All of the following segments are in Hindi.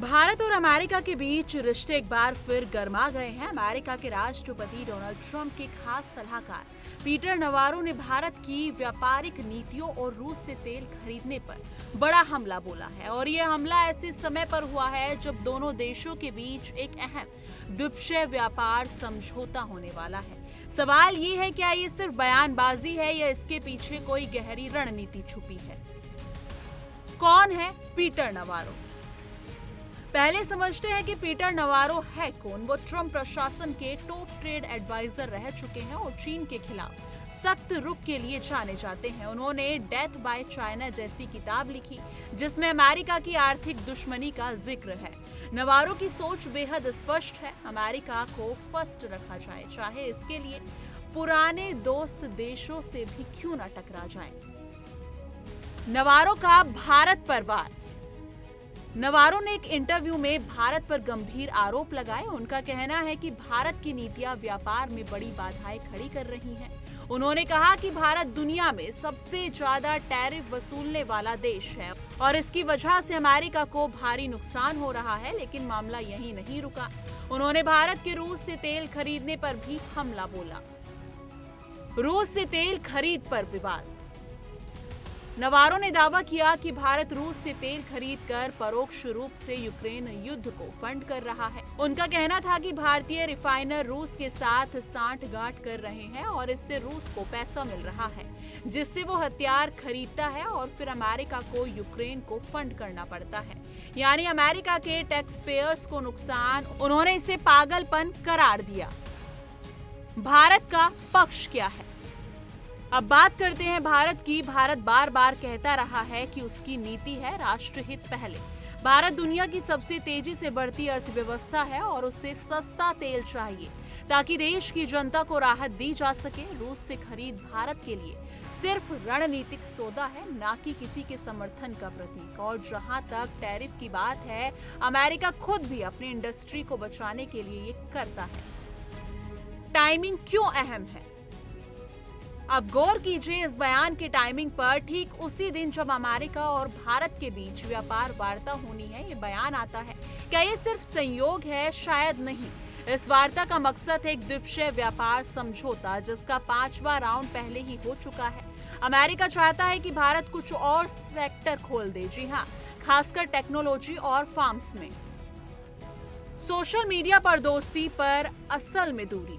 भारत और अमेरिका के बीच रिश्ते एक बार फिर गर्मा गए हैं। अमेरिका के राष्ट्रपति डोनाल्ड ट्रंप के खास सलाहकार पीटर नवारो ने भारत की व्यापारिक नीतियों और रूस से तेल खरीदने पर बड़ा हमला बोला है और ये हमला ऐसे समय पर हुआ है जब दोनों देशों के बीच एक अहम द्विपक्षीय व्यापार समझौता होने वाला है। सवाल ये है, क्या ये सिर्फ बयानबाजी है या इसके पीछे कोई गहरी रणनीति छुपी है? कौन है पीटर नवारो? पहले समझते हैं कि पीटर नवारो है कौन। वो ट्रंप प्रशासन के टॉप ट्रेड एडवाइजर रह चुके हैं और चीन के खिलाफ सख्त रुख के लिए जाने जाते हैं। उन्होंने डेथ बाय चाइना जैसी किताब लिखी जिसमें अमेरिका की आर्थिक दुश्मनी का जिक्र है। नवारो की सोच बेहद स्पष्ट है, अमेरिका को फर्स्ट रखा जाए, चाहे इसके लिए पुराने दोस्त देशों से भी क्यों न टकरा जाए। नवारो का भारत पर वार। नवारो ने एक इंटरव्यू में भारत पर गंभीर आरोप लगाए। उनका कहना है कि भारत की नीतियां व्यापार में बड़ी बाधाएं खड़ी कर रही हैं। उन्होंने कहा कि भारत दुनिया में सबसे ज्यादा टैरिफ वसूलने वाला देश है और इसकी वजह से अमेरिका को भारी नुकसान हो रहा है। लेकिन मामला यहीं नहीं रुका। उन्होंने भारत के रूस से तेल खरीदने पर भी हमला बोला। रूस से तेल खरीद पर विवाद। नवारो ने दावा किया कि भारत रूस से तेल खरीदकर परोक्ष रूप से यूक्रेन युद्ध को फंड कर रहा है। उनका कहना था कि भारतीय रिफाइनर रूस के साथ सांठगांठ कर रहे हैं और इससे रूस को पैसा मिल रहा है जिससे वो हथियार खरीदता है और फिर अमेरिका को यूक्रेन को फंड करना पड़ता है, यानी अमेरिका के टैक्स पेयर्स को नुकसान। उन्होंने इसे पागलपन करार दिया। भारत का पक्ष क्या है? अब बात करते हैं भारत की। भारत बार बार कहता रहा है कि उसकी नीति है राष्ट्रहित पहले। भारत दुनिया की सबसे तेजी से बढ़ती अर्थव्यवस्था है और उसे सस्ता तेल चाहिए ताकि देश की जनता को राहत दी जा सके। रूस से खरीद भारत के लिए सिर्फ रणनीतिक सौदा है, ना कि किसी के समर्थन का प्रतीक। और जहां तक टैरिफ की बात है, अमेरिका खुद भी अपनी इंडस्ट्री को बचाने के लिए ये करता है। टाइमिंग क्यों अहम है? अब गौर कीजिए इस बयान के टाइमिंग पर। ठीक उसी दिन जब अमेरिका और भारत के बीच व्यापार वार्ता होनी है, ये बयान आता है। क्या ये सिर्फ संयोग है? शायद नहीं। इस वार्ता का मकसद है एक द्विपक्षीय व्यापार समझौता जिसका 5वां राउंड पहले ही हो चुका है। अमेरिका चाहता है कि भारत कुछ और सेक्टर खोल दे, जी हाँ, खासकर टेक्नोलॉजी और फार्म्स में। सोशल मीडिया पर दोस्ती पर असल में दूरी।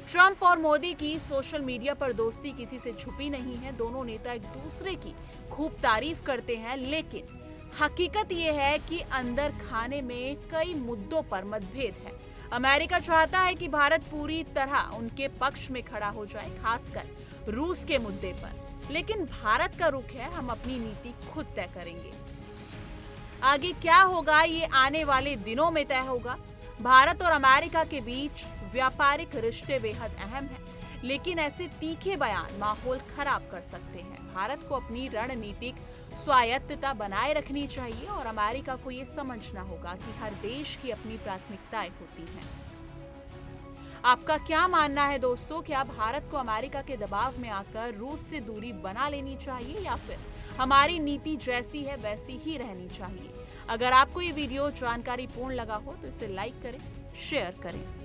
ट्रंप और मोदी की सोशल मीडिया पर दोस्ती किसी से छुपी नहीं है। दोनों नेता एक दूसरे की खूब तारीफ करते हैं, लेकिन हकीकत यह है कि अंदर खाने में कई मुद्दों पर मतभेद है। अमेरिका चाहता है कि भारत पूरी तरह उनके पक्ष में खड़ा हो जाए, खासकर रूस के मुद्दे पर। लेकिन भारत का रुख है, हम अपनी नीति खुद तय करेंगे। आगे क्या होगा ये आने वाले दिनों में तय होगा। भारत और अमेरिका के बीच व्यापारिक रिश्ते बेहद अहम हैं, लेकिन ऐसे तीखे बयान माहौल खराब कर सकते हैं। भारत को अपनी रणनीतिक स्वायत्तता बनाए रखनी चाहिए और अमेरिका को ये समझना होगा कि हर देश की अपनी प्राथमिकताएं होती हैं। आपका क्या मानना है दोस्तों? क्या भारत को अमेरिका के दबाव में आकर रूस से दूरी बना लेनी चाहिए या फिर हमारी नीति जैसी है वैसी ही रहनी चाहिए? अगर आपको ये वीडियो जानकारीपूर्ण लगा हो तो इसे लाइक करें, शेयर करें।